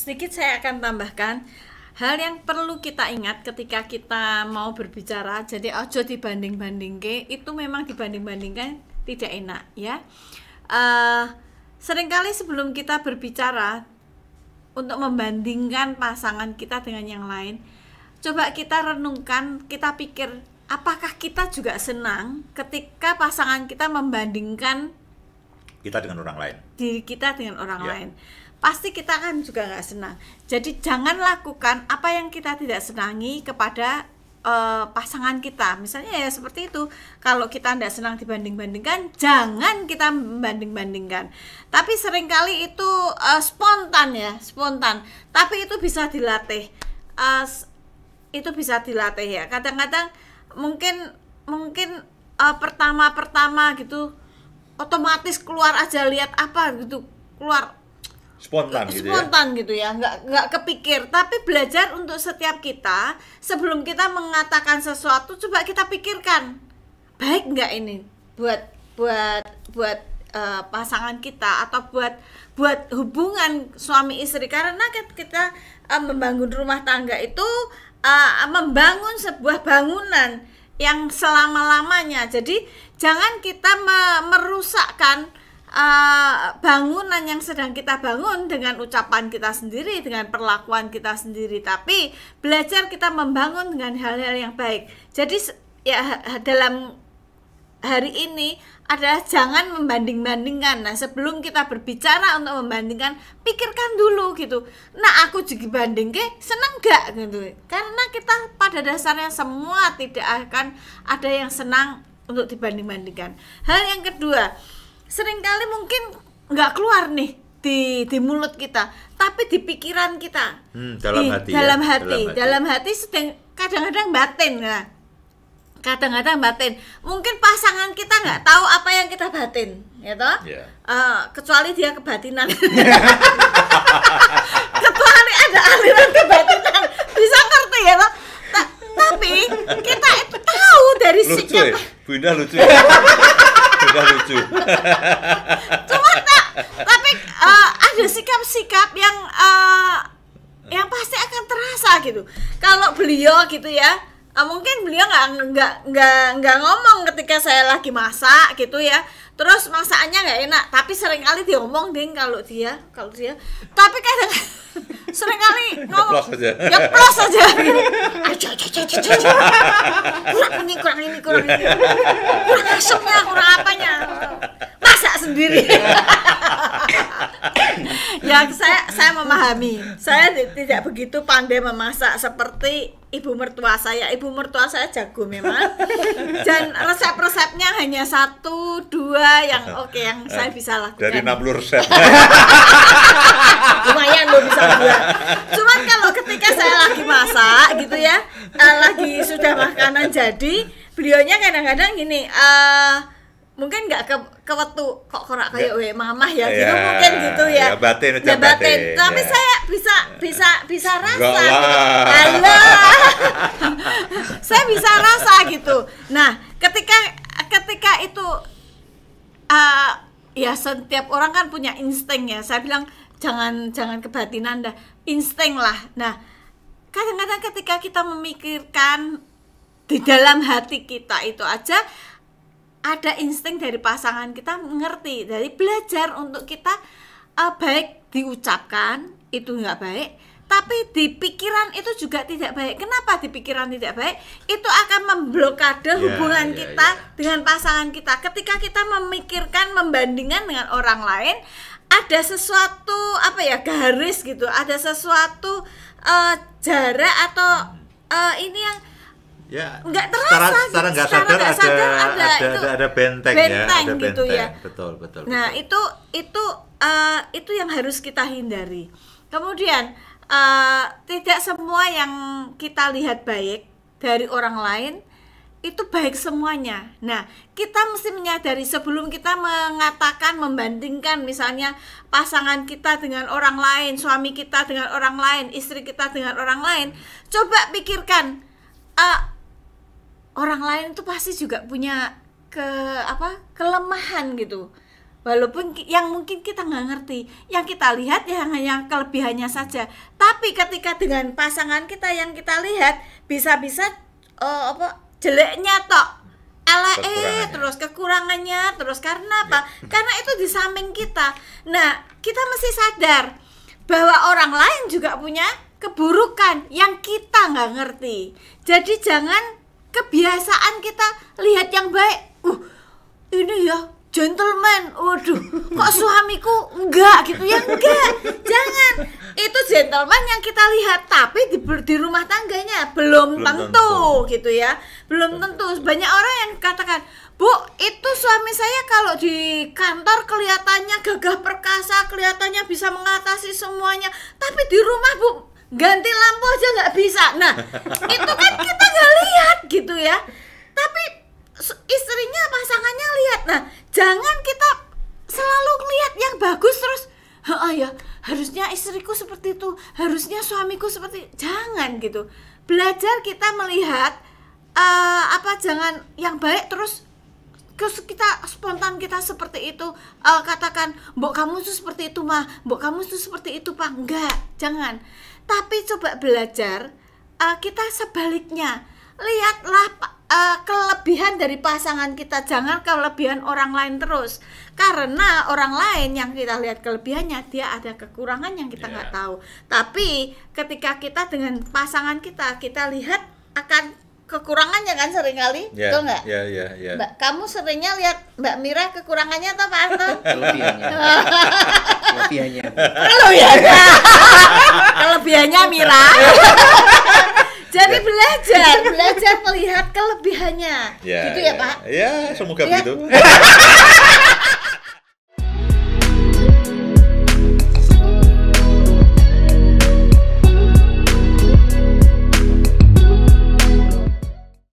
sedikit saya akan tambahkan hal yang perlu kita ingat ketika kita mau berbicara. Jadi ojo dibanding-bandingke, itu memang dibanding-bandingkan tidak enak ya. Seringkali sebelum kita berbicara untuk membandingkan pasangan kita dengan yang lain, coba kita renungkan, kita pikir apakah kita juga senang ketika pasangan kita membandingkan kita dengan orang lain, diri kita dengan orang lain. Pasti kita kan juga nggak senang. Jadi jangan lakukan apa yang kita tidak senangi kepada pasangan kita. Misalnya ya seperti itu. Kalau kita tidak senang dibanding-bandingkan, jangan kita membanding-bandingkan. Tapi seringkali itu spontan ya, spontan. Tapi itu bisa dilatih. Itu bisa dilatih ya. Kadang-kadang mungkin pertama-pertama gitu otomatis keluar aja, lihat apa gitu, keluar spontan gitu ya, nggak kepikir. Tapi belajar untuk setiap kita, sebelum kita mengatakan sesuatu, coba kita pikirkan baik nggak ini buat pasangan kita atau buat hubungan suami istri. Karena kita membangun rumah tangga itu membangun sebuah bangunan yang selama-lamanya. Jadi jangan kita merusakkan bangunan yang sedang kita bangun dengan ucapan kita sendiri, dengan perlakuan kita sendiri. Tapi belajar kita membangun dengan hal-hal yang baik. Jadi ya dalam hari ini adalah jangan membanding-bandingkan. Nah, sebelum kita berbicara untuk membandingkan, pikirkan dulu gitu. Nah, aku juga banding ke, senang gak gitu. Karena kita pada dasarnya semua tidak akan ada yang senang untuk dibanding-bandingkan. Hal yang kedua, seringkali mungkin nggak keluar nih di mulut kita, tapi di pikiran kita, dalam hati sedang kadang-kadang batin. Nah, kadang-kadang batin, mungkin pasangan kita nggak tahu apa yang kita batin, ya toh? Yeah. Kecuali dia kebatinan, kecuali ada aliran kebatinan, bisa ngerti ya toh? Tapi kita itu tahu dari sikap. Bunda lucu. Bunda lucu. Cuma tapi ada sikap-sikap yang pasti akan terasa gitu. Kalau beliau gitu ya, mungkin beliau nggak ngomong ketika saya lagi masak gitu ya. Terus masakannya nggak enak, tapi seringkali dia ngomong ding kalau dia. Tapi kadang seringkali ngomong nyeplos aja. Kurang ini, kurang asamnya, kurang apanya. Masak sendiri. Ya saya memahami. Saya tidak begitu pandai memasak seperti ibu mertua saya. Ibu mertua saya jago memang. Dan resep-resepnya hanya 1, 2 yang yang saya bisa lakukan. Dari 60 resep. Lumayan loh bisa buat. Cuman kalau ketika saya lagi masak gitu ya, lagi sudah makanan jadi, beliaunya kadang-kadang gini, mungkin nggak kewetu kok korak kayak mamah ya gitu, mungkin gitu ya. Ya batin. Tapi ya. saya bisa rasa gitu. Halo. Saya bisa rasa gitu. Nah, ketika itu ya setiap orang kan punya insting ya. Saya bilang jangan kebatinan dah, insting lah. Nah, kadang-kadang ketika kita memikirkan di dalam hati kita itu aja ada insting dari pasangan kita mengerti, dari belajar untuk kita baik diucapkan itu nggak baik, tapi di pikiran itu juga tidak baik. Kenapa di pikiran tidak baik? Itu akan memblokade hubungan kita dengan pasangan kita. Ketika kita memikirkan membandingkan dengan orang lain, ada sesuatu garis gitu, ada sesuatu jarak atau ini yang nggak terasa secara nggak sadar ada benteng ya, ada gitu ya. Betul. Nah, itu yang harus kita hindari. Kemudian tidak semua yang kita lihat baik dari orang lain itu baik semuanya. Nah, kita mesti menyadari sebelum kita mengatakan, membandingkan misalnya pasangan kita dengan orang lain, suami kita dengan orang lain, istri kita dengan orang lain, coba pikirkan orang lain itu pasti juga punya kelemahan gitu. walaupun yang mungkin kita nggak ngerti, yang kita lihat ya hanya kelebihannya saja. Tapi ketika dengan pasangan kita yang kita lihat bisa-bisa jeleknya tok, terus kekurangannya terus, karena apa? Karena itu di samping kita. Nah, kita mesti sadar bahwa orang lain juga punya keburukan yang kita nggak ngerti. Jadi jangan kebiasaan kita lihat yang baik. Ini ya gentleman, waduh, kok suamiku enggak gitu ya, enggak, jangan. Itu gentleman yang kita lihat, tapi di rumah tangganya belum tentu gitu ya, belum tentu. Banyak orang yang katakan, Bu, itu suami saya kalau di kantor kelihatannya gagah perkasa, kelihatannya bisa mengatasi semuanya, tapi di rumah Bu ganti lampu aja nggak bisa. Nah, itu kan kita nggak lihat gitu ya, tapi istrinya, pasangannya lihat. Nah, jangan kita selalu lihat yang bagus terus, ya harusnya istriku seperti itu, harusnya suamiku seperti, jangan gitu. Belajar kita melihat jangan yang baik terus kita spontan kita seperti itu, katakan, Mbok kamu tuh seperti itu mah, Mbok kamu tuh seperti itu Pak, enggak, jangan. Tapi coba belajar kita sebaliknya, lihatlah kelebihan dari pasangan kita, jangan kelebihan orang lain terus. Karena orang lain yang kita lihat kelebihannya, dia ada kekurangan yang kita nggak tahu. Tapi ketika kita dengan pasangan kita lihat akan kekurangannya kan seringkali, betul nggak? Iya. Mbak, kamu seringnya lihat Mbak Mira kekurangannya atau Pak Arto? Kelebihannya Mira. Jadi belajar melihat kelebihannya, gitu ya Pak? Ya, semoga begitu.